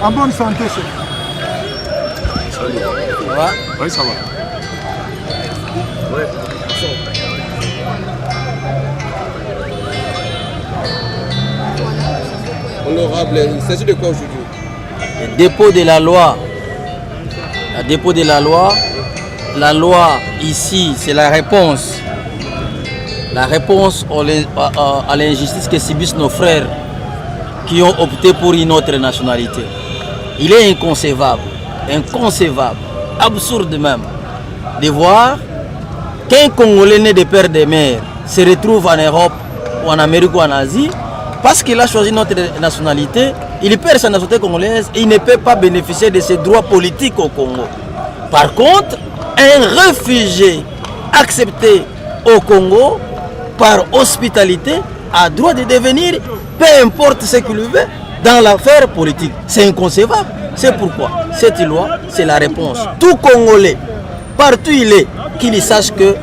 En bonne santé, chef. Salut. Ça va? Oui, ça va. Ouais. Honorable, il s'agit de quoi aujourd'hui? Le dépôt de la loi. Le dépôt de la loi. La loi ici, c'est la réponse. La réponse à l'injustice que subissent nos frères qui ont opté pour une autre nationalité. Il est inconcevable, absurde même, de voir qu'un Congolais né de père et de mère se retrouve en Europe ou en Amérique ou en Asie, parce qu'il a choisi notre nationalité, il perd sa nationalité congolaise et il ne peut pas bénéficier de ses droits politiques au Congo. Par contre, un réfugié accepté au Congo par hospitalité a droit de devenir, peu importe ce qu'il veut, dans l'affaire politique. C'est inconcevable. C'est pourquoi cette loi, c'est la réponse. Tout Congolais, partout il est, qu'il sache que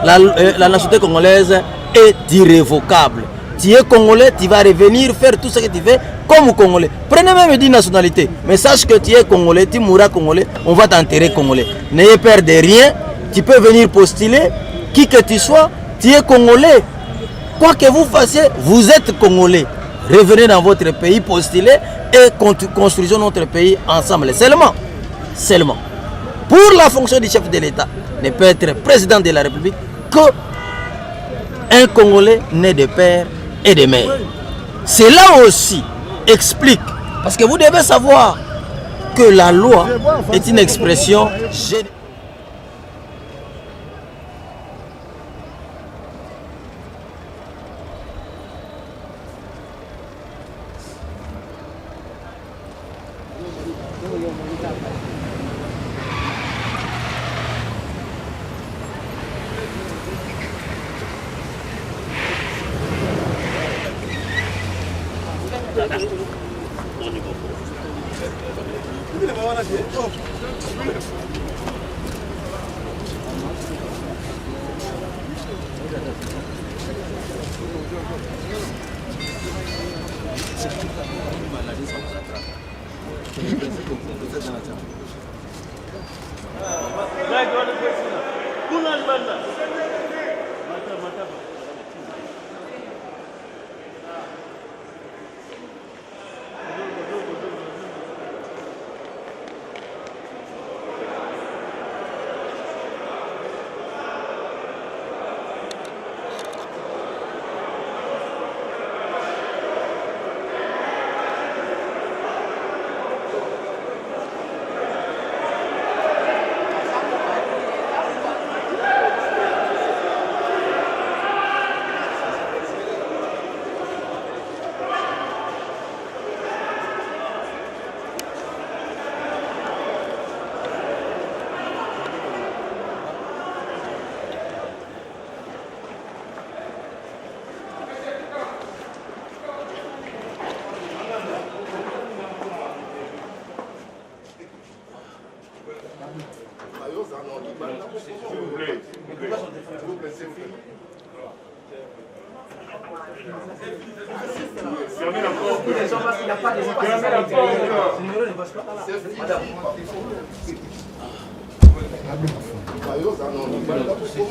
la nationalité congolaise est irrévocable. Tu es Congolais, tu vas revenir faire tout ce que tu veux comme Congolais. Prenez même une nationalité, mais sache que tu es Congolais, tu mourras Congolais, on va t'enterrer Congolais. N'ayez peur de rien, tu peux venir postuler, qui que tu sois, tu es Congolais. Quoi que vous fassiez, vous êtes Congolais. Revenez dans votre pays, postulez et construisons notre pays ensemble. Seulement, pour la fonction du chef de l'État, ne peut être président de la République qu'un Congolais né de père et de mère. Cela aussi explique, parce que vous devez savoir que la loi est une expression générale.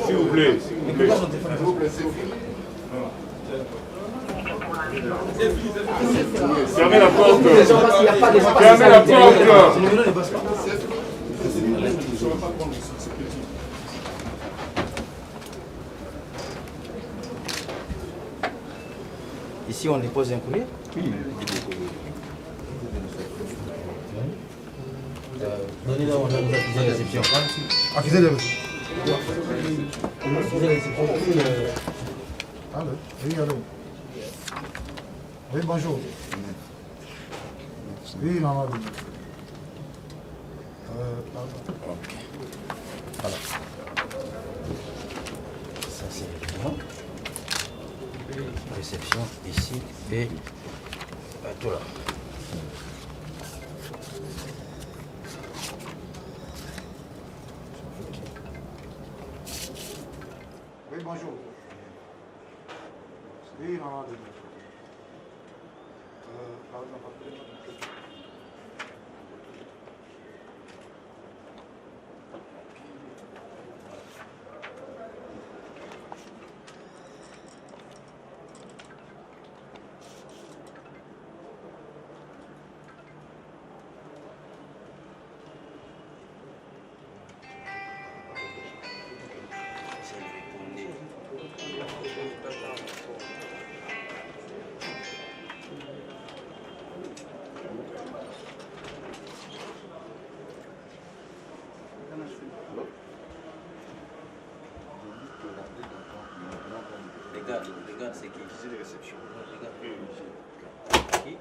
S'il vous plaît. Fermez la porte. Fermez la porte. Ici, on dépose un courrier. Oui. Donnez-nous accusé de réception. Accusé de réception. Allô? Oui, allô? Oui, bonjour. Oui, maman. Ok. Voilà. Ça, c'est le document. Réception ici et tout là. Oui, bonjour. Oui, maman. Regarde, c'est qui? Accusé de réception. Regarde. Qui?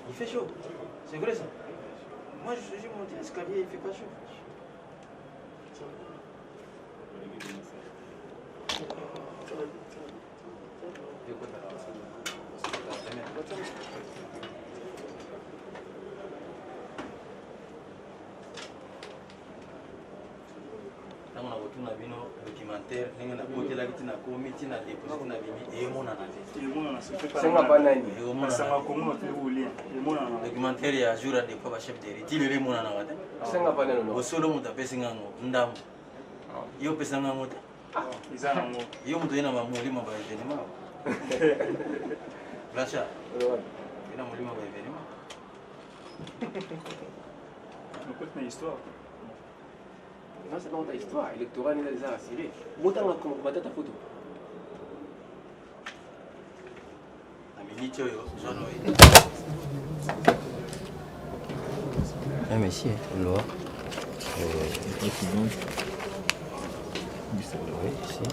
Il fait chaud. C'est vrai ça. Moi je suis monté l'escalier, il fait pas chaud. Ntango na kotuna bino documentaire ndenge nakotelaki tina komi tina déposé tina bimi emonana te Senga pas nani. emonana documentaire ya jour ya depo ba chef de rite lelo emonana te Senga pas nani. osolo moto apesi ngango ndambo yo opesa ngango te yo moto ye na bamolima ba événement Blanchard ye na molima ba événement Non, c'est pas ta histoire. Électoral, il est assuré. Autant comme tu ta photo. na miniti oyo zwana oyo monsieur loi oui ici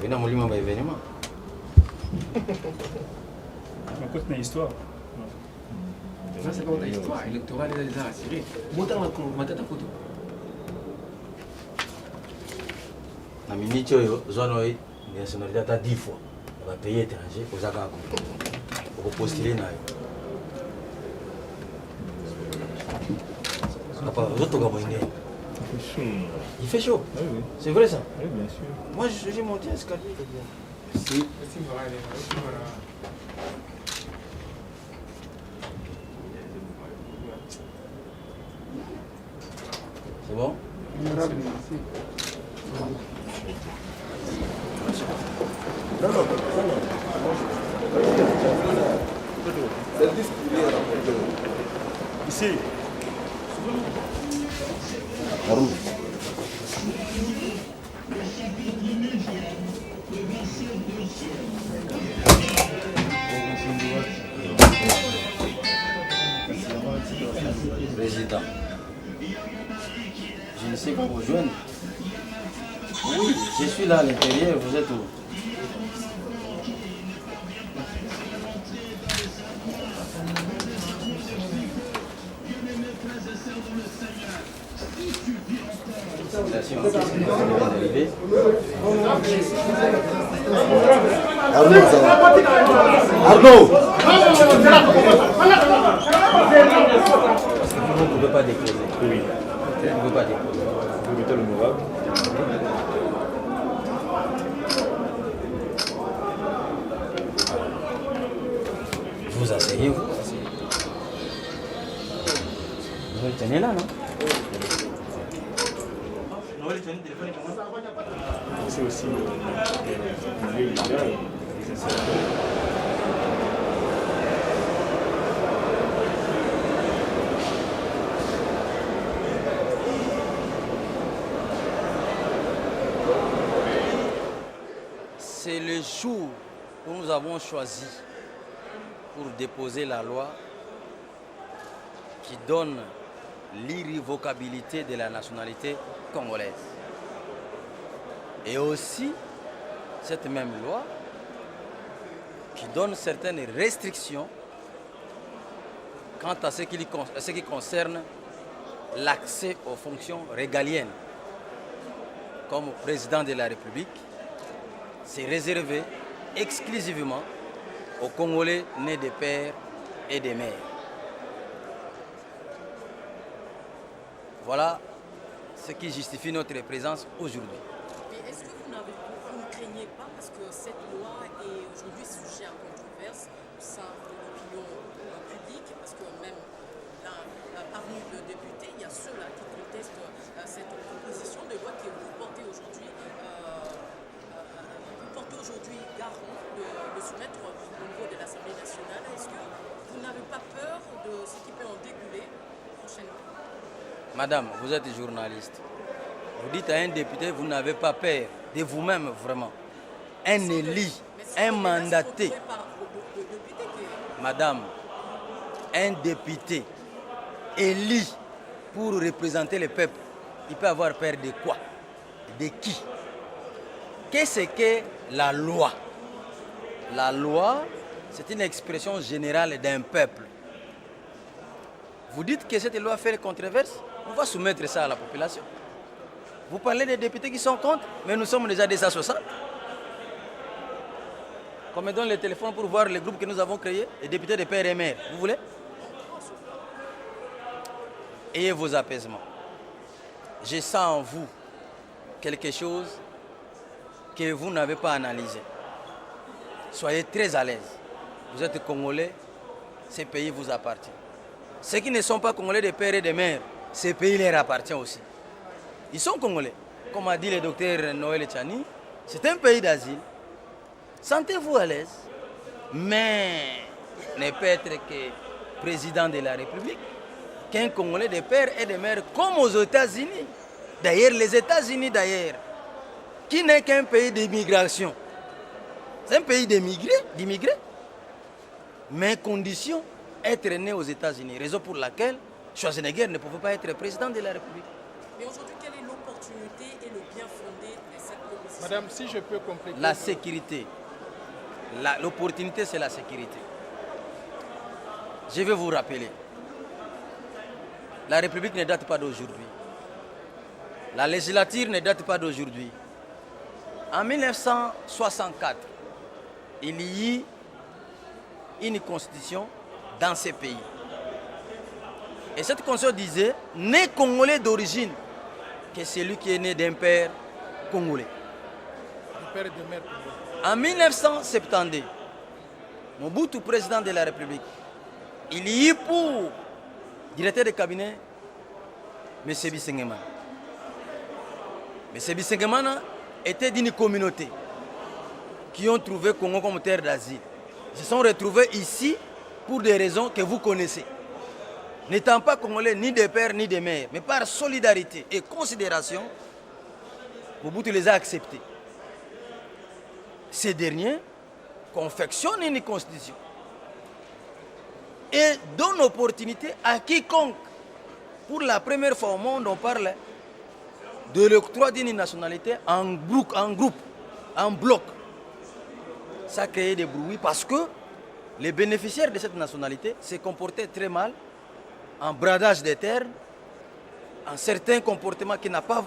Vina molima ba événement. Écoute une histoire. Non, c'est pas ta histoire. Électoral, il est assuré. Autant comme ta photo. Na miniti oyo zwana oyo nationalité ata 10 fois ba pays étranger ozaka ko postuler na yo. Papa, zotoka mwingine. Il fait chaud. Oui, oui. C'est vrai ça. Oui, bien sûr. Moi je suis monté escalier. Si. C'est bon? Ici. Président, je ne sais pas vous joindre. Oui, je suis là à l'intérieur, vous êtes où? Arnaud, ça va. Arnaud! Vous ne pouvez pas déposer. Oui. Vous ne pouvez pas déposer. Vous mettez l'honorable. Vous asseyez-vous. Vous le tenez là, non? C'est aussi le milieu illégal. Les installateurs. C'est le jour où nous avons choisi pour déposer la loi qui donne l'irrévocabilité de la nationalité congolaise. Et aussi, cette même loi qui donne certaines restrictions quant à ce qui concerne l'accès aux fonctions régaliennes comme président de la République, c'est réservé exclusivement aux Congolais nés de pères et de mères. Voilà ce qui justifie notre présence aujourd'hui. Mais est-ce que vous ne craignez pas, parce que cette loi est aujourd'hui sujet à controverse au sein de l'opinion publique, parce que même parmi les députés, il y a ceux-là qui contestent cette proposition de loi que vous portez aujourd'hui, garant de soumettre au niveau de l'Assemblée nationale. Est-ce que vous n'avez pas peur de ce qui peut en découler prochainement? Madame, vous êtes journaliste. Vous dites à un député, vous n'avez pas peur de vous-même vraiment. Un élu, un mandaté. Madame, un député élu pour représenter le peuple, il peut avoir peur de quoi? De qui? Qu'est-ce que la loi? La loi, c'est une expression générale d'un peuple. Vous dites que cette loi fait controverse, on va soumettre ça à la population. Vous parlez des députés qui sont contre, mais nous sommes déjà 260. Qu'on me donne le téléphone pour voir les groupes que nous avons créés, les députés de père et mère. Vous voulez? Ayez vos apaisements. Je sens en vous quelque chose que vous n'avez pas analysé. Soyez très à l'aise. Vous êtes Congolais, ce pays vous appartient. Ceux qui ne sont pas Congolais de père et de mère, ce pays leur appartient aussi. Ils sont Congolais. Comme a dit le docteur Noël Tchani, c'est un pays d'asile. Sentez-vous à l'aise. Mais ne peut être que président de la République qu'un Congolais de père et de mère comme aux États-Unis. D'ailleurs, les États-Unis, qui n'est qu'un pays d'immigration. C'est un pays d'immigrés. Mais condition, être né aux États-Unis. Raison pour laquelle Schwarzenegger ne pouvait pas être président de la République. Mais aujourd'hui, quelle est l'opportunité et le bien fondé de cette proposition? Madame, si je peux compléter. La sécurité. L'opportunité, c'est la sécurité. Je vais vous rappeler. La République ne date pas d'aujourd'hui. La législature ne date pas d'aujourd'hui. En 1964, il y eut une constitution dans ce pays. Et cette constitution disait, né Congolais d'origine, que celui qui est né d'un père congolais. Du père et de mère congolais. En 1972, Mobutu, président de la République, il y eut pour directeur de cabinet M. Bisengeman. M. Bisengeman était d'une communauté qui ont trouvé Congo comme terre d'asile. Ils se sont retrouvés ici pour des raisons que vous connaissez. N'étant pas congolais ni de père ni de mère, mais par solidarité et considération, Mobutu les a acceptés. Ces derniers confectionnent une constitution et donnent l'opportunité à quiconque. Pour la première fois au monde, on parle de l'octroi d'une nationalité en groupe, en bloc. Ça a créé des bruits parce que les bénéficiaires de cette nationalité se comportaient très mal, en bradage des terres, en certains comportements qui n'ont pas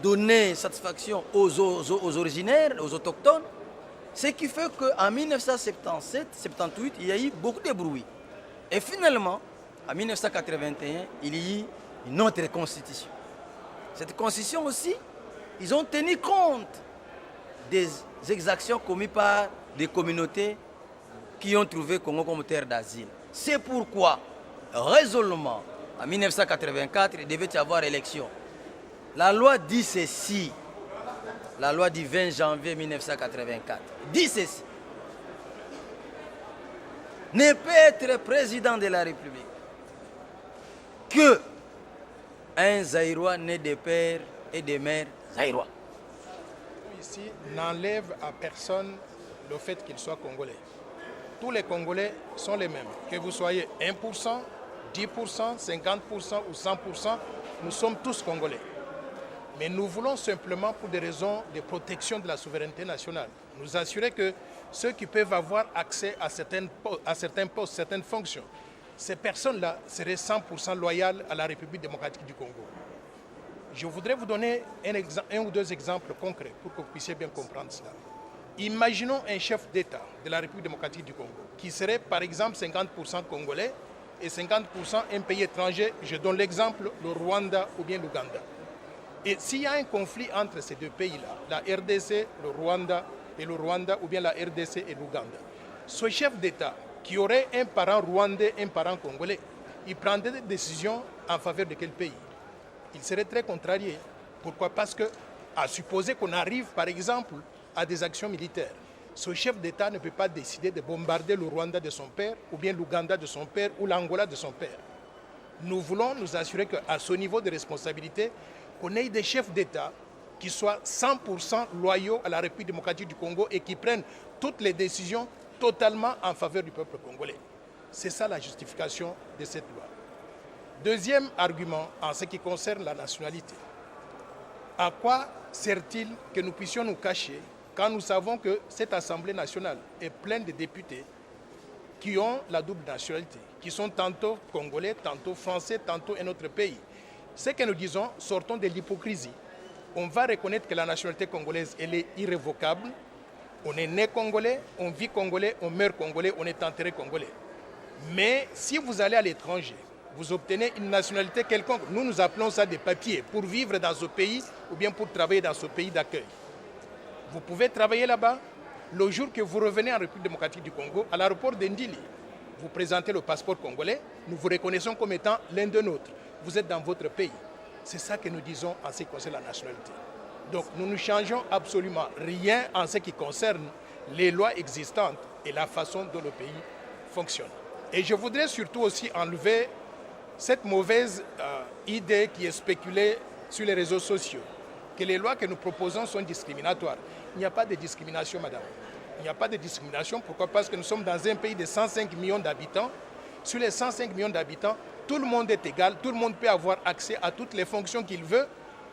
donné satisfaction aux originaires, aux autochtones. Ce qui fait qu'en 1977-78, il y a eu beaucoup de bruit. Et finalement, en 1981, il y a eu une autre constitution. Cette constitution aussi, ils ont tenu compte des exactions commises par des communautés qui ont trouvé Congo comme terre d'asile. C'est pourquoi, résolument, en 1984, il devait y avoir élection. La loi dit ceci, la loi du 20 janvier 1984, dit ceci. Ne peut être président de la République que un Zaïrois né de père et de mère Zaïrois. Ici n'enlève à personne le fait qu'il soit congolais. Tous les Congolais sont les mêmes. Que vous soyez 1%, 10%, 50% ou 100%, nous sommes tous congolais. Mais nous voulons simplement, pour des raisons de protection de la souveraineté nationale, nous assurer que ceux qui peuvent avoir accès à certains postes, certaines fonctions, ces personnes-là seraient 100% loyales à la République démocratique du Congo. Je voudrais vous donner un ou deux exemples concrets pour que vous puissiez bien comprendre cela. Imaginons un chef d'État de la République démocratique du Congo qui serait par exemple 50% congolais et 50% un pays étranger. Je donne l'exemple, le Rwanda ou bien l'Ouganda. Et s'il y a un conflit entre ces deux pays-là, la RDC, le Rwanda ou bien la RDC et l'Ouganda, ce chef d'État qui aurait un parent rwandais, un parent congolais, il prendrait des décisions en faveur de quel pays? Il serait très contrarié. Pourquoi? Parce que, à supposer qu'on arrive par exemple à des actions militaires, ce chef d'État ne peut pas décider de bombarder le Rwanda de son père, ou bien l'Ouganda de son père, ou l'Angola de son père. Nous voulons nous assurer qu'à ce niveau de responsabilité, qu'on ait des chefs d'État qui soient 100% loyaux à la République démocratique du Congo et qui prennent toutes les décisions totalement en faveur du peuple congolais. C'est ça la justification de cette loi. Deuxième argument en ce qui concerne la nationalité. À quoi sert-il que nous puissions nous cacher quand nous savons que cette Assemblée nationale est pleine de députés qui ont la double nationalité, qui sont tantôt congolais, tantôt français, tantôt un autre pays? Ce que nous disons, sortons de l'hypocrisie. On va reconnaître que la nationalité congolaise, elle est irrévocable. On est né congolais, on vit congolais, on meurt congolais, on est enterré congolais. Mais si vous allez à l'étranger, vous obtenez une nationalité quelconque. Nous appelons ça des papiers pour vivre dans ce pays ou bien pour travailler dans ce pays d'accueil. Vous pouvez travailler là-bas. Le jour que vous revenez en République démocratique du Congo, à l'aéroport d'Indili, vous présentez le passeport congolais, nous vous reconnaissons comme étant l'un de nôtres. Vous êtes dans votre pays. C'est ça que nous disons en ce qui concerne la nationalité. Donc nous ne changeons absolument rien en ce qui concerne les lois existantes et la façon dont le pays fonctionne. Et je voudrais surtout aussi enlever cette mauvaise idée qui est spéculée sur les réseaux sociaux, que les lois que nous proposons sont discriminatoires. Il n'y a pas de discrimination, madame. Il n'y a pas de discrimination. Pourquoi? Parce que nous sommes dans un pays de 105 millions d'habitants. Sur les 105 millions d'habitants, tout le monde est égal, tout le monde peut avoir accès à toutes les fonctions qu'il veut,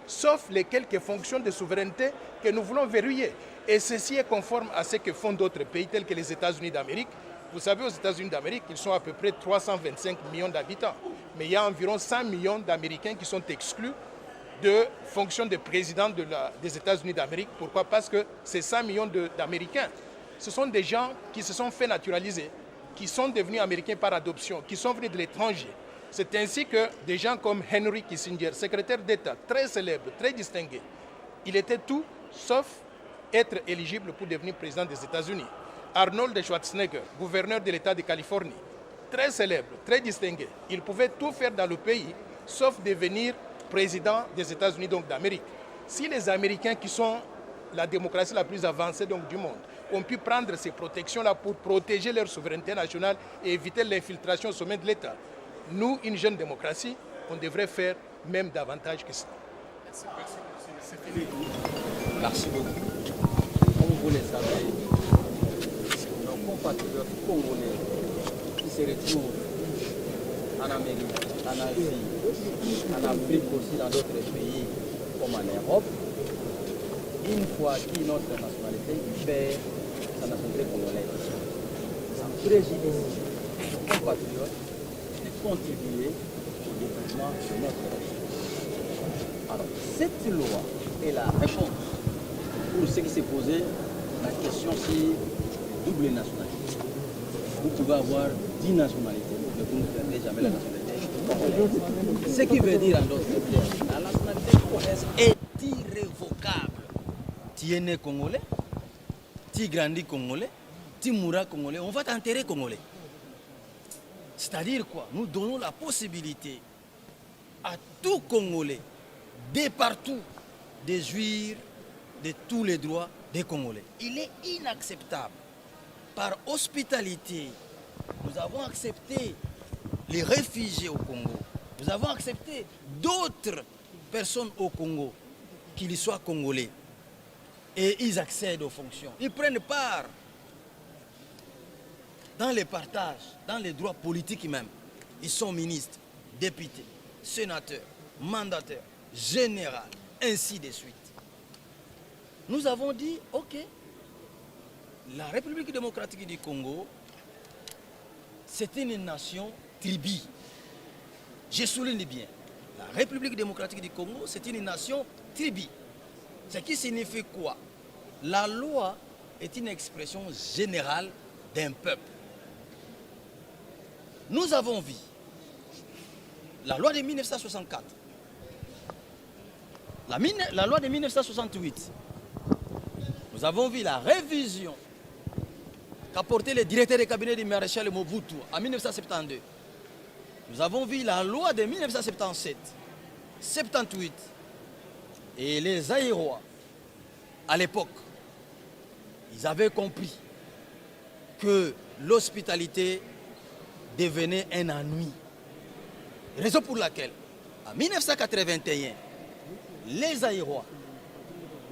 sauf les quelques fonctions de souveraineté que nous voulons verrouiller. Et ceci est conforme à ce que font d'autres pays tels que les États-Unis d'Amérique. Vous savez, aux États-Unis d'Amérique, ils sont à peu près 325 millions d'habitants. Mais il y a environ 100 millions d'Américains qui sont exclus de fonction de président des États-Unis d'Amérique. Pourquoi? Parce que ces 100 millions d'Américains, ce sont des gens qui se sont fait naturaliser, qui sont devenus américains par adoption, qui sont venus de l'étranger. C'est ainsi que des gens comme Henry Kissinger, secrétaire d'État, très célèbre, très distingué, il était tout sauf être éligible pour devenir président des États-Unis. Arnold Schwarzenegger, gouverneur de l'État de Californie, très célèbre, très distingué, il pouvait tout faire dans le pays sauf devenir président des États-Unis, donc d'Amérique. Si les Américains, qui sont la démocratie la plus avancée donc, du monde, ont pu prendre ces protections-là pour protéger leur souveraineté nationale et éviter l'infiltration au sommet de l'État, nous, une jeune démocratie, on devrait faire même davantage que ça. Merci beaucoup. Comme vous le savez, nos compatriotes congolais qui se retrouvent en Amérique, en Asie, en Afrique aussi, dans d'autres pays comme en Europe, une fois acquis notre nationalité, il perd sa nationalité congolaise. Ça préjudice nos compatriotes de contribuer au développement de notre pays. Alors, cette loi est la réponse pour ceux qui s'est posé la question si double nationalité. Vous pouvez avoir 10 nationalités, mais vous ne perdez jamais la nationalité congolaise. Ce qui veut dire en d'autres termes, la nationalité congolaise est irrévocable. Tu es né congolais, tu grandis congolais, tu mourras congolais, on va t'enterrer congolais. C'est-à-dire quoi? Nous donnons la possibilité à tout Congolais, de partout, de jouir de tous les droits des Congolais. Il est inacceptable. Par hospitalité, nous avons accepté les réfugiés au Congo. Nous avons accepté d'autres personnes au Congo, qu'ils soient congolais. Et ils accèdent aux fonctions. Ils prennent part dans les partages, dans les droits politiques même. Ils sont ministres, députés, sénateurs, mandataires, généraux, ainsi de suite. Nous avons dit, ok, la République démocratique du Congo, c'est une nation tribu. Je souligne bien, la République démocratique du Congo, c'est une nation tribu. Ce qui signifie quoi? La loi est une expression générale d'un peuple. Nous avons vu la loi de 1964, la loi de 1968. Nous avons vu la révision qu'a porté le directeur de cabinet du maréchal Mobutu en 1972. Nous avons vu la loi de 1977, 78 et les Aïrois, à l'époque, ils avaient compris que l'hospitalité devenait un ennui. Raison pour laquelle, en 1981, les Aïrois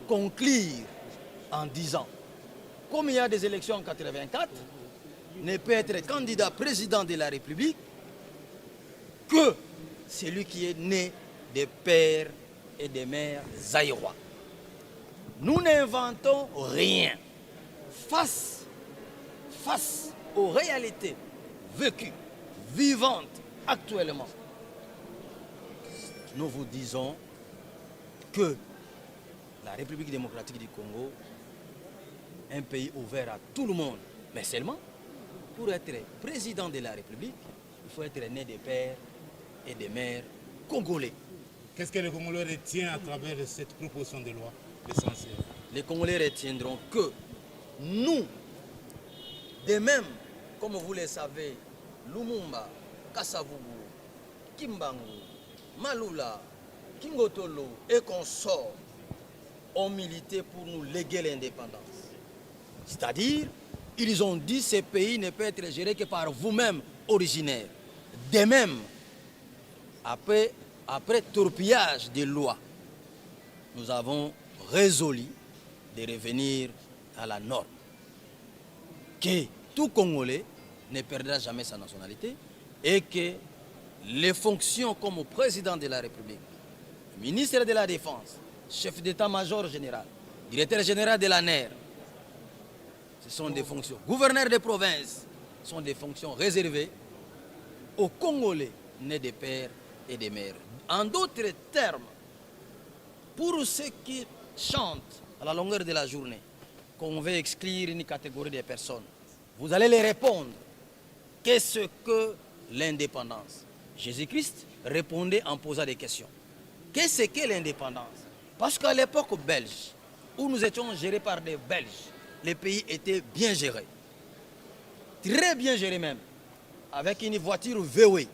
conclurent en disant, comme il y a des élections en 1984, ne peut être candidat président de la République que celui qui est né des pères et des mères Aïrois. Nous n'inventons rien. Face aux réalités vécues, vivantes actuellement, nous vous disons que la République démocratique du Congo, un pays ouvert à tout le monde, mais seulement pour être président de la République, il faut être né des pères et des mères congolais. Qu'est-ce que les Congolais retiennent à travers cette proposition de loi, l'essentiel? Les Congolais retiendront que nous, de même, comme vous le savez, Lumumba, Kasavubu, Kimbangu, Malula, Kingotolo et consorts ont milité pour nous léguer l'indépendance. C'est-à-dire, ils ont dit que ce pays ne peut être géré que par vous-même, originaires. De même, après torpillage des lois, nous avons résolu de revenir à la norme. Que tout Congolais ne perdra jamais sa nationalité et que les fonctions comme président de la République, ministre de la Défense, chef d'état-major général, directeur général de la NER, ce sont des fonctions. Gouverneur de province, sont des fonctions réservées aux Congolais nés des pères et des mères. En d'autres termes, pour ceux qui chantent à la longueur de la journée qu'on veut exclure une catégorie de personnes, vous allez les répondre. Qu'est-ce que l'indépendance? Jésus-Christ répondait en posant des questions. Qu'est-ce que l'indépendance? Parce qu'à l'époque belge, où nous étions gérés par des Belges, les pays étaient bien gérés. Très bien gérés même. Avec une voiture VW,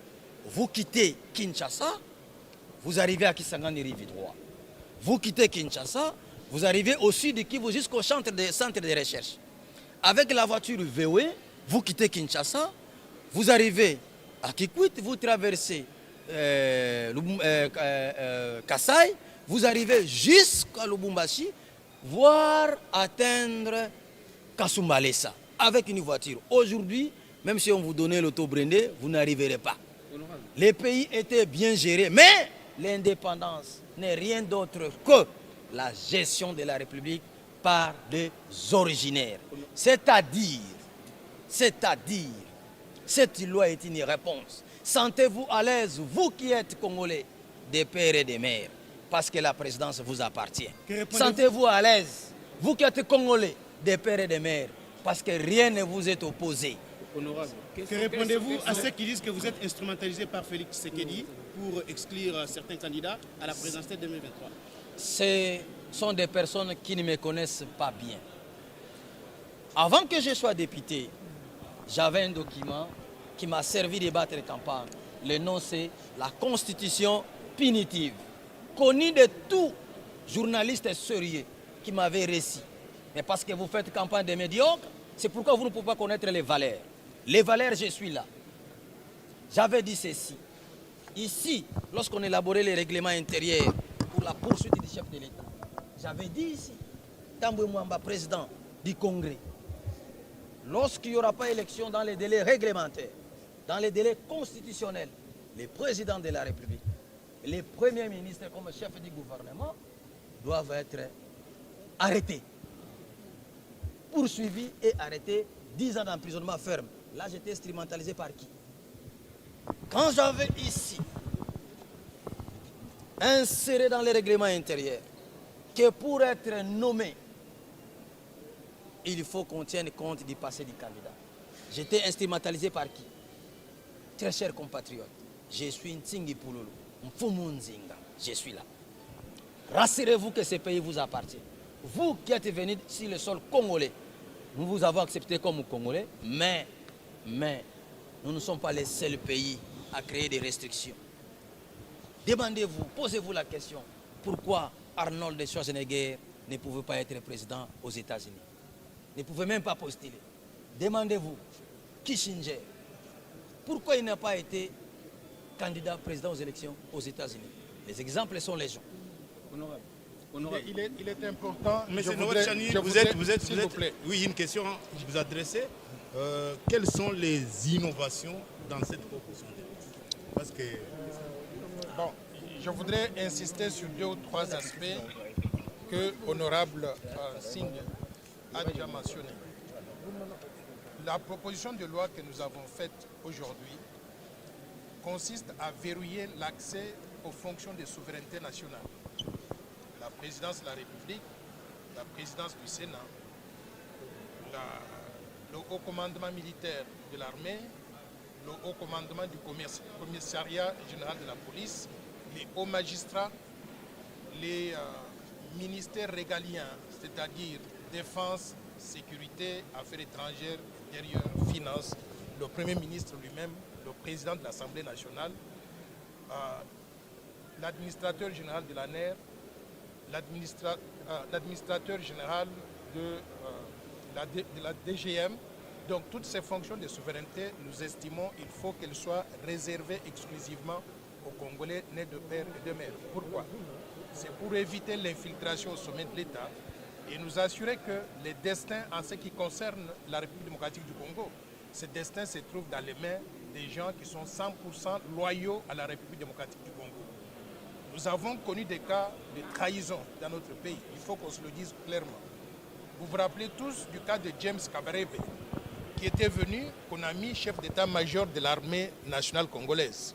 vous quittez Kinshasa, vous arrivez à Kisangani rive droit. Vous quittez Kinshasa, vous arrivez au sud de Kivu jusqu'au centre de recherche. Avec la voiture VW, vous quittez Kinshasa, vous arrivez à Kikwit, vous traversez Kasai, vous arrivez jusqu'à Lubumbashi, voire atteindre Kasumbalesa avec une voiture. Aujourd'hui, même si on vous donnait l'auto-brindé, vous n'arriverez pas. Les pays étaient bien gérés, mais l'indépendance n'est rien d'autre que la gestion de la République par des originaires. C'est-à-dire, cette loi est une réponse. Sentez-vous à l'aise, vous qui êtes Congolais, des pères et des mères, parce que la présidence vous appartient. Sentez-vous à l'aise, vous qui êtes Congolais, des pères et des mères, parce que rien ne vous est opposé. Honorable, que répondez-vous à ceux qui disent que vous êtes instrumentalisé par Félix Tshisekedi pour exclure certains candidats à la présidentielle 2023? Ce sont des personnes qui ne me connaissent pas bien. Avant que je sois député, j'avais un document qui m'a servi de battre campagne. Le nom, c'est la Constitution punitive, connue de tout journaliste sérieux qui m'avait réussi. Mais parce que vous faites campagne de médiocres, c'est pourquoi vous ne pouvez pas connaître les valeurs. Les valeurs, je suis là. J'avais dit ceci. Ici, lorsqu'on élaborait les règlements intérieurs pour la poursuite du chef de l'État, j'avais dit ici, Tambwe Mwamba, président du Congrès, lorsqu'il n'y aura pas élection dans les délais réglementaires, dans les délais constitutionnels, les présidents de la République, les premiers ministres comme chef du gouvernement doivent être arrêtés, poursuivis et arrêtés, 10 ans d'emprisonnement ferme. Là, j'étais instrumentalisé par qui? Quand j'avais ici inséré dans les règlements intérieurs que pour être nommé, il faut qu'on tienne compte du passé du candidat. J'étais instrumentalisé par qui? Très chers compatriotes, je suis Ntsingi Pouloulou, Mfumunzinga, je suis là. Rassurez-vous que ce pays vous appartient. Vous qui êtes venus sur le sol congolais, nous vous avons accepté comme Congolais, mais nous ne sommes pas les seuls pays à créer des restrictions. Demandez-vous, posez-vous la question, pourquoi Arnold Schwarzenegger ne pouvait pas être président aux États-Unis? Ne pouvait même pas postuler. Demandez-vous, Kissinger, pourquoi il n'a pas été candidat président aux élections aux États-Unis? Les exemples sont légion. Il est important. Monsieur Noël Chani, s'il vous plaît. Oui, une question à vous adresser. Quelles sont les innovations dans cette proposition de loi? Parce que... Bon, je voudrais insister sur 2 ou 3 aspects que l'honorable Singh a déjà mentionné. La proposition de loi que nous avons faite aujourd'hui consiste à verrouiller l'accès aux fonctions de souveraineté nationale. La présidence de la République, la présidence du Sénat, le haut commandement militaire de l'armée, le haut commandement du commissariat général de la police, les hauts magistrats, les ministères régaliens, c'est-à-dire défense, sécurité, affaires étrangères, intérieures, finances, le Premier ministre lui-même, le président de l'Assemblée nationale, l'administrateur général de l'ANER, l'administrateur général de la DGM. Donc toutes ces fonctions de souveraineté, nous estimons qu'il faut qu'elles soient réservées exclusivement aux Congolais nés de père et de mère. Pourquoi? C'est pour éviter l'infiltration au sommet de l'État et nous assurer que les destins en ce qui concerne la République démocratique du Congo, ces destins se trouvent dans les mains des gens qui sont 100% loyaux à la République démocratique du Congo. Nous avons connu des cas de trahison dans notre pays, il faut qu'on se le dise clairement. Vous vous rappelez tous du cas de James Kabarebe, qui était venu, qu'on a mis chef d'état-major de l'armée nationale congolaise.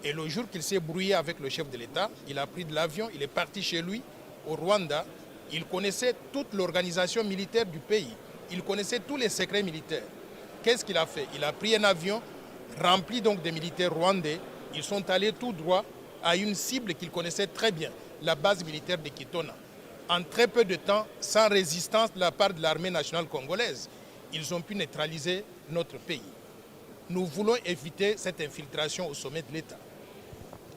Et le jour qu'il s'est brouillé avec le chef de l'État, il a pris de l'avion, il est parti chez lui, au Rwanda. Il connaissait toute l'organisation militaire du pays. Il connaissait tous les secrets militaires. Qu'est-ce qu'il a fait? Il a pris un avion rempli donc de militaires rwandais. Ils sont allés tout droit à une cible qu'il connaissait très bien, la base militaire de Kitona. En très peu de temps, sans résistance de la part de l'armée nationale congolaise, ils ont pu neutraliser notre pays. Nous voulons éviter cette infiltration au sommet de l'État.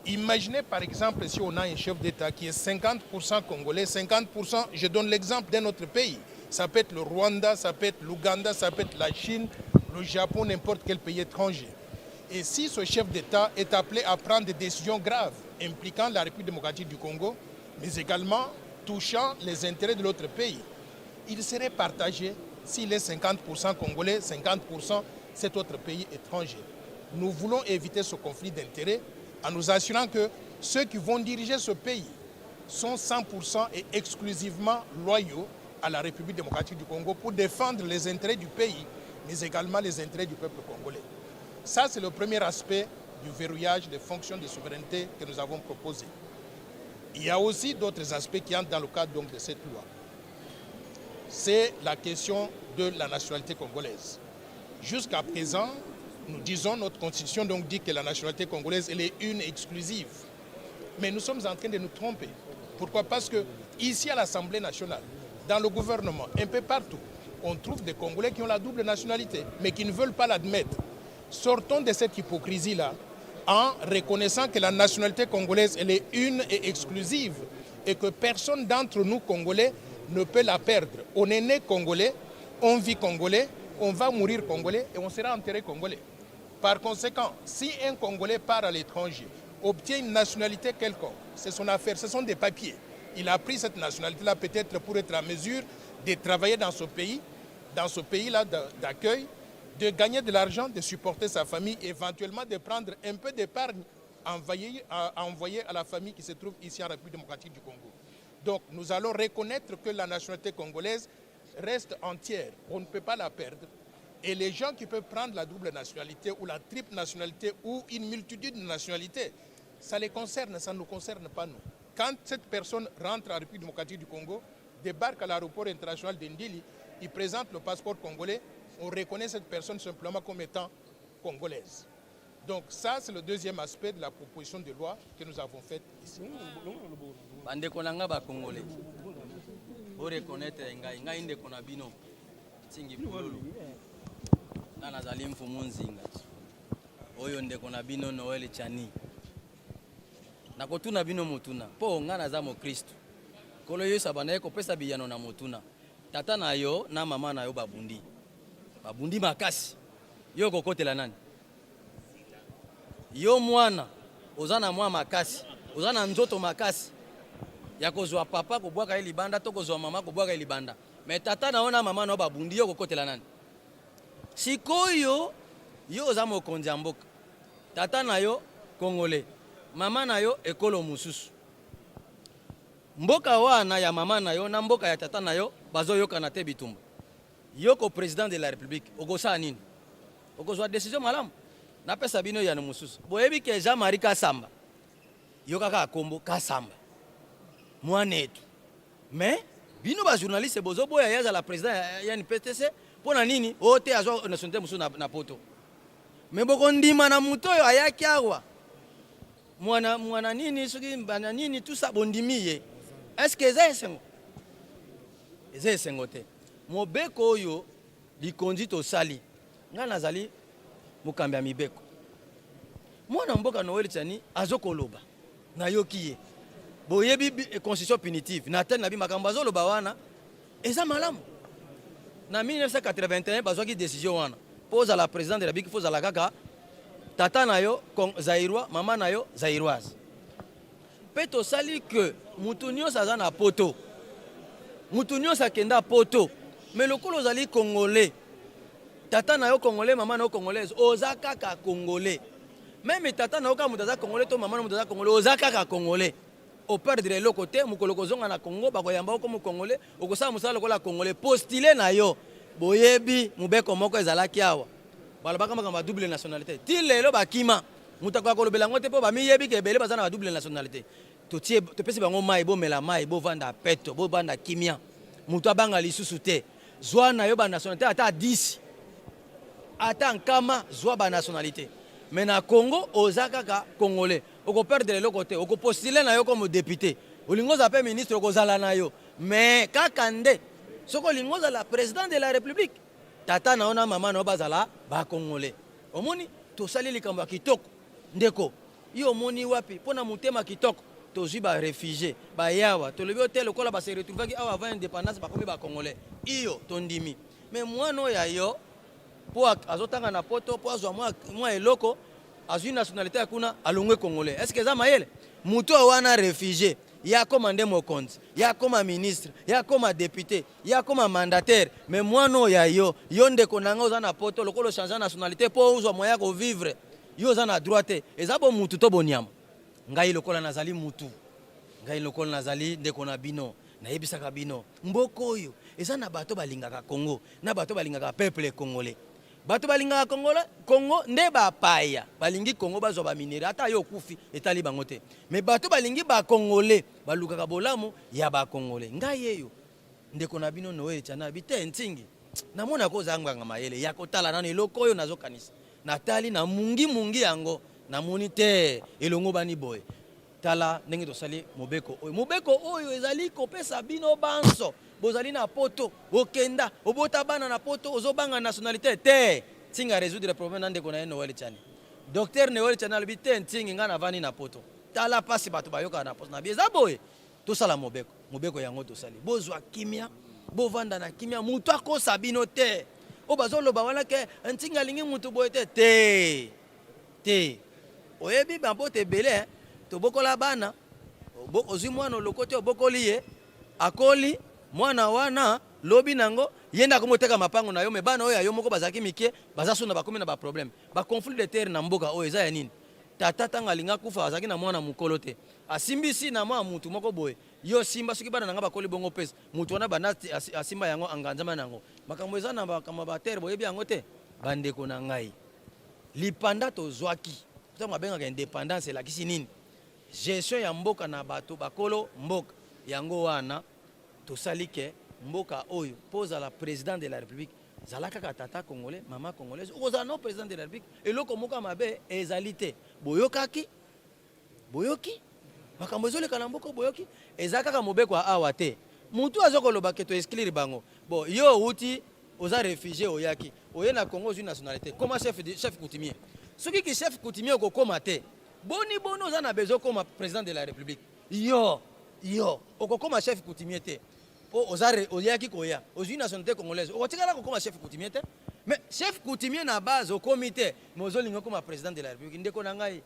Imaginez par exemple si on a un chef d'État qui est 50% congolais, 50%, je donne l'exemple d'un autre pays. Ça peut être le Rwanda, ça peut être l'Ouganda, ça peut être la Chine, le Japon, n'importe quel pays étranger. Et si ce chef d'État est appelé à prendre des décisions graves impliquant la République démocratique du Congo, mais également touchant les intérêts de l'autre pays, il serait partagé s'il est 50% congolais, 50% cet autre pays étranger. Nous voulons éviter ce conflit d'intérêts en nous assurant que ceux qui vont diriger ce pays sont 100% et exclusivement loyaux à la République démocratique du Congo pour défendre les intérêts du pays, mais également les intérêts du peuple congolais. Ça, c'est le premier aspect du verrouillage des fonctions de souveraineté que nous avons proposé. Il y a aussi d'autres aspects qui entrent dans le cadre donc, de cette loi. C'est la question de la nationalité congolaise. Jusqu'à présent, nous disons, notre constitution donc dit que la nationalité congolaise, elle est une exclusive. Mais nous sommes en train de nous tromper. Pourquoi? Parce que ici à l'Assemblée nationale, dans le gouvernement, un peu partout, on trouve des Congolais qui ont la double nationalité, mais qui ne veulent pas l'admettre. Sortons de cette hypocrisie-là en reconnaissant que la nationalité congolaise, elle est une et exclusive et que personne d'entre nous, Congolais, ne peut la perdre. On est né Congolais, on vit Congolais, on va mourir Congolais et on sera enterré Congolais. Par conséquent, si un Congolais part à l'étranger, obtient une nationalité quelconque, c'est son affaire, ce sont des papiers. Il a pris cette nationalité-là peut-être pour être en mesure de travailler dans ce pays-là d'accueil, de gagner de l'argent, de supporter sa famille, éventuellement de prendre un peu d'épargne à envoyer à la famille qui se trouve ici en République démocratique du Congo. Donc nous allons reconnaître que la nationalité congolaise reste entière, on ne peut pas la perdre. Et les gens qui peuvent prendre la double nationalité ou la triple nationalité ou une multitude de nationalités, ça les concerne, ça ne nous concerne pas nous. Quand cette personne rentre en République démocratique du Congo, débarque à l'aéroport international d'Indili, il présente le passeport congolais, on reconnaît cette personne simplement comme étant congolaise. Donc ça, c'est le deuxième aspect de la proposition de loi que nous avons faite ici. Bande konanga ba congolais. Pour reconnaître ngai ndeko na bino. Singi pululu. Na nazali mfumu nzinga. Oyo ndeko na bino Noel Chani. Na kotuna bino motuna. Po nga naza mo Kristo. Kolo yo sabana ko pesa biyano na motuna. Tata na yo na mama na yo babundi. Babundi makasi. Yo kokotela nani? Yo mwana ozana mwa makasi, ozana nzoto makasi. Ya kozwa papa kobwaka libanda to kozwa mama kobwaka libanda. Me tata naona mama na babundi yo kokotela nani? Sikoyo yo oza mokonzi ya mboka. Tata na yo Congolais. Mama na yo ekolo mususu. Mboka wana ya mama na yo na mboka ya tata na yo bazoyoka na te bitumba. Yo ko président de la République okosa nini? Okozwa décision malamu. Na pesa bino ya mususu. Boyebi ke Jean-Marie Kasamba. Yo kaka kombo Kasamba. Mwanetu. Mais bino ba journaliste bozo boya yaza la président ya NPTC pona nini? Ote azwa nationalité mususu na poto. Mais boko ndima na muto yo ayaki awa. Mwana nini soki bana nini tout ça bondimiye. Est-ce que ça esengo? Eza esengo te. Mobeko oyo likondi to sali. Nga nazali mukambi ya mibeko. Mwana mboka Noel Chani azokoloba na yokiye. Boyebi constitution punitive na tel nabi makambo azoloba wana eza malamu. Na 1981 bazwaki décision wana. Poza la président de la République foza la kaka tata na yo Zaïrois, mama na yo Zaïroise. Peto sali que mutunyo saza na poto. Mutunyo sakenda poto. Mais le kolo zali congolais. Tata na yo congolais, maman na yo congolaise, oza kaka congolais. Même tata na yo ka mutaza congolais to maman na mutaza congolais, oza kaka congolais. Au perdre le côté mukolo zonga na Congo ba koyamba ko mu congolais, okosa musala ko la congolais postulé na yo. Boyebi mubeko moko ezalaki awa. Bala baka makamba double nationalité. Ti lelo bakima mutaka ko lobela ngote po ba miyebi ke bele bazana ba double nationalité. To tie to pesi bango mai bo mela mai bo vanda peto, bo vanda kimia. Mutu abanga lisusu te. Zwa na yo ba nationalité ata 10. Ata nkama zwa ba nationalité. Mais na Congo ozakaka congolais. Oko perdre le côté, oko postuler na yo comme député. Olingo za pe ministre oko zala na yo. Mais kakande soko lingo za la président de la République. Tata na ona mama na bazala ba congolais. Omoni to sali likambo kitoko. Ndeko. Yo moni wapi pona mutema kitoko. Tozwi ba réfugié ba yawa to lebi hotel kola ba se retrouver ki awa avant indépendance ba komi ba congolais iyo tondimi mais mwana ya yo po azotanga na poto po azwa mwa eloko azwi nationalité akuna alongwe congolais est-ce que za mayele muto wana réfugié ya commandé mokonzi ya comme ministre ya comme député ya comme mandataire mais mwana ya yo ndeko nanga oza na poto lokolo changer nationalité po uzwa moya ko vivre yo za na droite ezabo mutu to boniama ngai lokola nazali mutu ngai lokola nazali ndeko na bino nayebisaka bino mboko oyo eza na bato balingaka Congo na bato balingaka peuple congolais bato balingaka Congo nde bapaya balingi Congo bazwa ba minéraux ata yo kufi etali bango te mais bato balingi ba congolais balukaka bolamu ya ba congolais ngai eyo ndeko na bino Noel Chani bite ntingi namona ko zanganga mayele ya kotala nano eloko oyo nazokanisa natali na mungi yango namoni te elongo bani boy tala ndenge tosali mobeko oyo ezali kopesa bino banso bozali na poto okenda obota bana na poto ozobanga nationalité te tinga résoudre le problème ndeko na Noel Chani docteur Noel Chani albi te ntingi nga na vani na poto tala pasi bato bayoka na poto na bieza boy tosala mobeko yango tosali bozwa kimia bovanda na kimia mutu akosa bino te o bazoloba wana ke ntinga alingi mutu boy te oyebi bambote belé tobokola bana ozwi mwana lokote obokoli ye akoli mwana wana lobi nango yenda komoteka mapango na yo me bana oyo yo moko bazaki mike bazasuna bakomi na ba problème ba conflit de terre na mboka oyo eza ya nini tata tanga alinga kufa azaki na mwana mokolo te asimbisi na mwa mutu moko boye yo simba soki bana nanga bakoli bongo pesa mutu wana bana asimba yango anganzama nango makambo eza na makambo batere boyebi yango te bandeko na ngai lipanda tozwaki to mabengaka indépendance elakisi nini gestion ya mboka na bato bakolo mboka yango wana tosali ke mboka oyo poza la président de la république zalaka ka tata congolais mama congolaise okozala no président de la république eloko moko mabe ezali te boyoki makambo ezoleka na mboka boyoki eza kaka mobeko awa te mutu azokoloba ke to exclure bango bon yo uti oza réfugié oyaki oye na Congo ozwi nationalité comment chef coutumier soki ki chef coutumier okokoma te boni oza na besoin koma président de la république yo okokoma chef coutumier te oyaki koya ozwi nationalité congolaise okotikala kokoma chef coutumier te mais chef coutumier na base okomi te mais ozolinga koma président de la république ndeko na ngai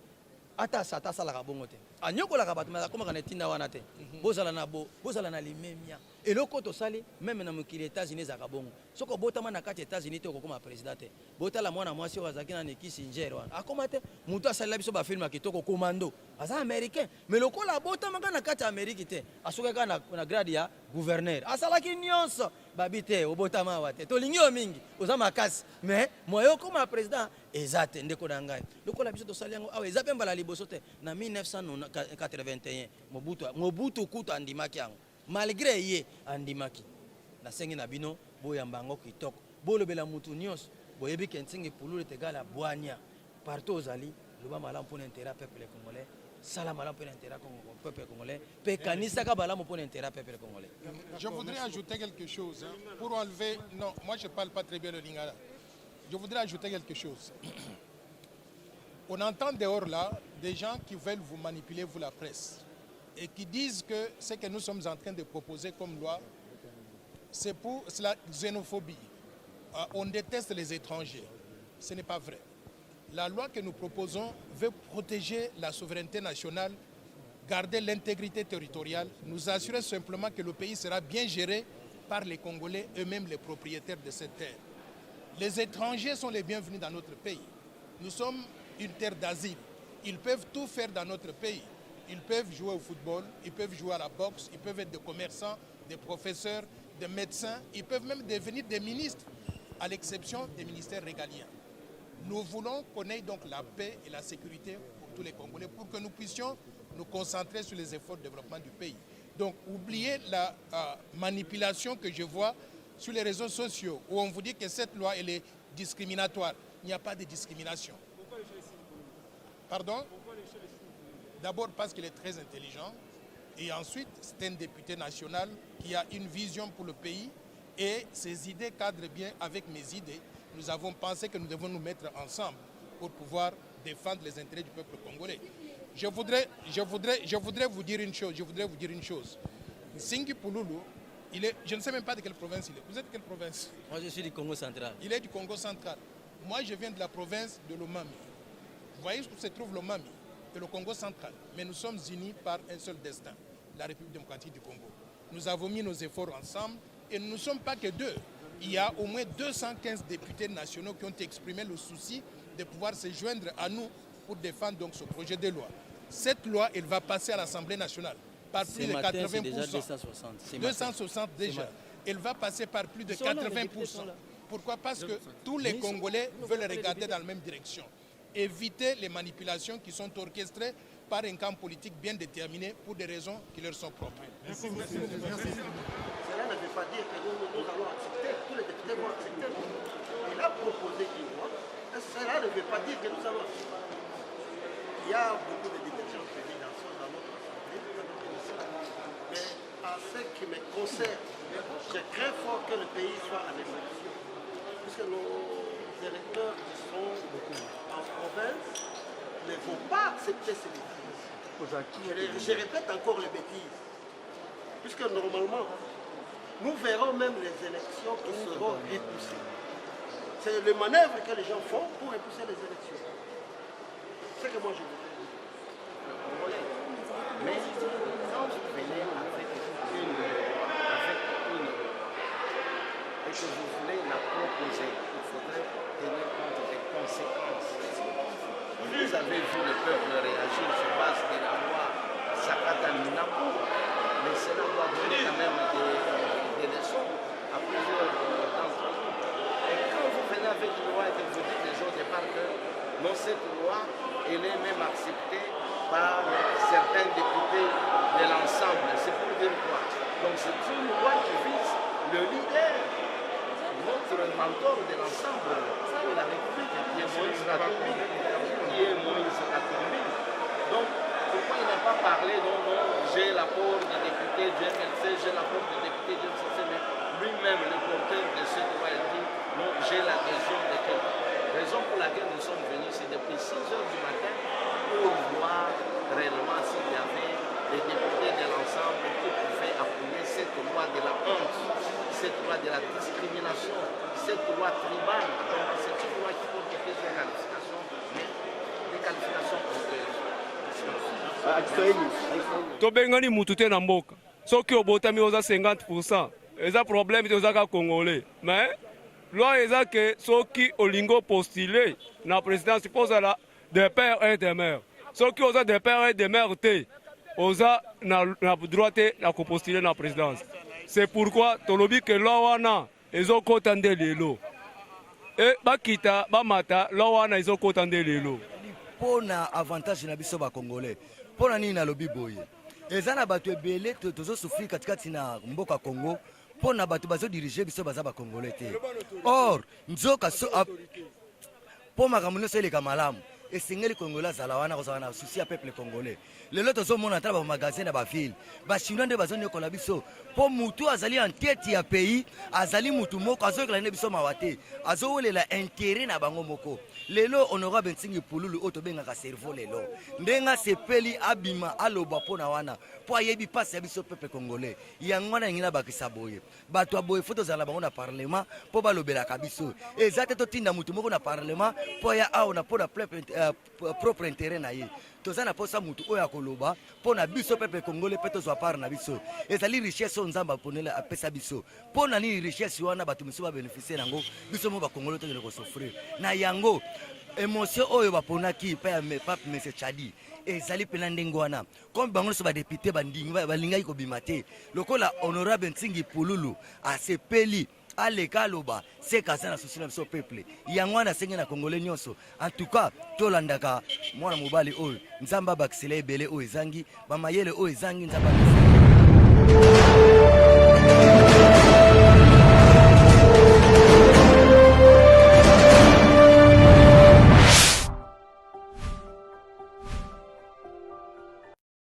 ata asalaka bongo te anyokolaka bato mais akomaka na etinda wana te bozala na limemia eloko tosali meme na mokili États-Unis ezalaka bongo soki obotama na kati États-Unis te okokoma président te botala mwana mwasi oyo azalaki na nekisi ingere wana akoma te mutu asalila biso bafilme ya kitoko commando aza américain mais lokola abotamaka na kati ya amériki te asokaka na grade ya gouverneur asalaki nyonso babi te obotama awa te tolingi yo mingi oza makasi mais moyo okoma président eza te ndeko na ngai lokola biso tosali yango awa eza mpe mbala liboso te na 1981 mobutu kutu andimaki yango malgré ye andimaki nasengi na bino boyamba yango kitoko bolobela mutu nyonso boyebi ke ntingi pululu tegala bwania partout ozali loba malamu mpona intérêt peuple congolais sala malamu mpona intérêt peuple congolais mpe kanisaka malamu mpona intérêt peuple congolais. Je voudrais ajouter quelque chose pour enlever... Non, moi je ne parle pas très bien le lingala. Je voudrais ajouter quelque chose. On entend dehors là des gens qui veulent vous manipuler, vous la presse, et qui disent que ce que nous sommes en train de proposer comme loi, c'est pour la xénophobie. On déteste les étrangers. Ce n'est pas vrai. La loi que nous proposons veut protéger la souveraineté nationale, garder l'intégrité territoriale, nous assurer simplement que le pays sera bien géré par les Congolais eux-mêmes, les propriétaires de cette terre. Les étrangers sont les bienvenus dans notre pays. Nous sommes une terre d'asile. Ils peuvent tout faire dans notre pays. Ils peuvent jouer au football, ils peuvent jouer à la boxe, ils peuvent être des commerçants, des professeurs, des médecins, ils peuvent même devenir des ministres, à l'exception des ministères régaliens. Nous voulons qu'on ait donc la paix et la sécurité pour tous les Congolais, pour que nous puissions nous concentrer sur les efforts de développement du pays. Donc, oubliez la manipulation que je vois sur les réseaux sociaux, où on vous dit que cette loi elle est discriminatoire. Il n'y a pas de discrimination. Pourquoi le chef ici? Pardon? Pourquoi le chef ici? D'abord parce qu'il est très intelligent, et ensuite c'est un député national qui a une vision pour le pays, et ses idées cadrent bien avec mes idées. Nous avons pensé que nous devons nous mettre ensemble pour pouvoir défendre les intérêts du peuple congolais. Je voudrais vous dire une chose. Singi Pululu, je ne sais même pas de quelle province il est. Vous êtes de quelle province? Moi je suis du Congo central. Il est du Congo central. Moi je viens de la province de l'Omami. Vous voyez où se trouve l'Omami? C'est le Congo central. Mais nous sommes unis par un seul destin, la République démocratique du Congo. Nous avons mis nos efforts ensemble et nous ne sommes pas que deux. Il y a au moins 215 députés nationaux qui ont exprimé le souci de pouvoir se joindre à nous pour défendre donc ce projet de loi. Cette loi, elle va passer à l'Assemblée nationale par plus de 80%. C'est déjà 260. 260 déjà. Elle va passer par plus de 80%. Pourquoi? Parce que tous les Congolais veulent regarder dans la même direction. Éviter les manipulations qui sont orchestrées par un camp politique bien déterminé pour des raisons qui leur sont propres. Merci. Cela ne veut pas dire que nous allons accepter, tous les députés vont accepter. Il a proposé une loi, cela ne veut pas dire que nous allons accepter. Il y a beaucoup de divergences dans notre assemblée, mais en ce qui me concerne, je crains fort que le pays soit en évolution, puisque nos électeurs qui sont en province ne vont pas accepter ces bêtises. Je répète encore les bêtises, puisque normalement, nous verrons même les élections qui seront repoussées. C'est le manœuvre que les gens font pour repousser les élections. C'est que moi je veux. Mais quand vous venez avec une et que vous voulez la proposer, il faudrait tenir compte des conséquences. vous avez vu le peuple réagir sur base de la loi Sakata Minapo, mais cela doit donner quand même des leçons à plusieurs d'entre nous. Et quand vous venez avec une loi et que vous dites déjà au départ que non, cette loi, elle est même acceptée par certains députés de l'ensemble, c'est pour dire quoi? Donc c'est une loi qui vise le leader, notre mentor de l'ensemble de la République, qui est Moïse Katumbi. Donc, pourquoi il n'a pas parlé, non, j'ai l'apport des députés du MLC, j'ai l'apport des députés du MCC, mais lui-même, le porteur de cette loi, il dit, non, j'ai l'adhésion de quelqu'un. Raison pour laquelle nous sommes venus, c'est depuis 6 heures du matin pour voir réellement s'il y avait des députés de l'ensemble qui pouvaient appuyer cette loi de la honte, cette loi de la discrimination, cette loi tribale. Donc c'est une loi qui porte des qualifications, mais des qualifications honteuses. tobengani mutu te na mboka soki obotami oza 50% eza problème te ozaka congolais mais loi eza ke soki olingo postuler na présidence pozala des pères et des mères soki oza des pères et des mères te oza na droit te na kopostuler na présidence. C'est pourquoi tolobi ke loi wana ezokota nde lelo e bakita bamata loi wana ezokota nde lelo pona avantage na biso ba congolais pona nini nalobi boye eza na bato ebele tozosufri katikati na mboka Congo pona bato bazodirige biso baza ba congolais te or nzoka po makambo nyonso eleka malamu esengeli congolais azala wana kozala na souci ya peuple congolais lelo tozomona tala bamagasin na baville bachinois nde bazonyokola biso mpo mutu azali en tete ya pays azali mutu moko azoyokola nde biso mawa te azowelela intérêt na bango moko lelo honorable Nsingi Pululu oyo tobengaka cerveau lelo ndenge asepeli abima aloba mpona wana mpo ayebi pasi ya biso peuple congolais yango wana yangi nabakisa boye bato ya boye fo tozala bango na parlement mpo balobelaka biso eza te totinda mutu moko na parlement mpo ya awa na mpo na propre intérêt na ye toza na posa mutu oyo akoloba mpo na biso peuple congolais mpe tozwa part na biso ezali richesse oyo nzambe aponela apesa biso mpo na nini richesse wana bato mosusu babénéficie nango biso mo bakongolais tokende kosofrir na yango émotion oyo baponaki mpe ya pape monsieur Chadi ezali mpena ndenge wana comme bango nyonso badepute balingaki kobima te lokola honorable Nsingi Pululu asepeli aleka aloba sekaza na souci na biso peuple yango wana asenge na congolais nyonso en tout cas tolandaka mwana mobali oyo nzambe abakisela ebele oyo ezangi bamayele oyo ezangi nzambe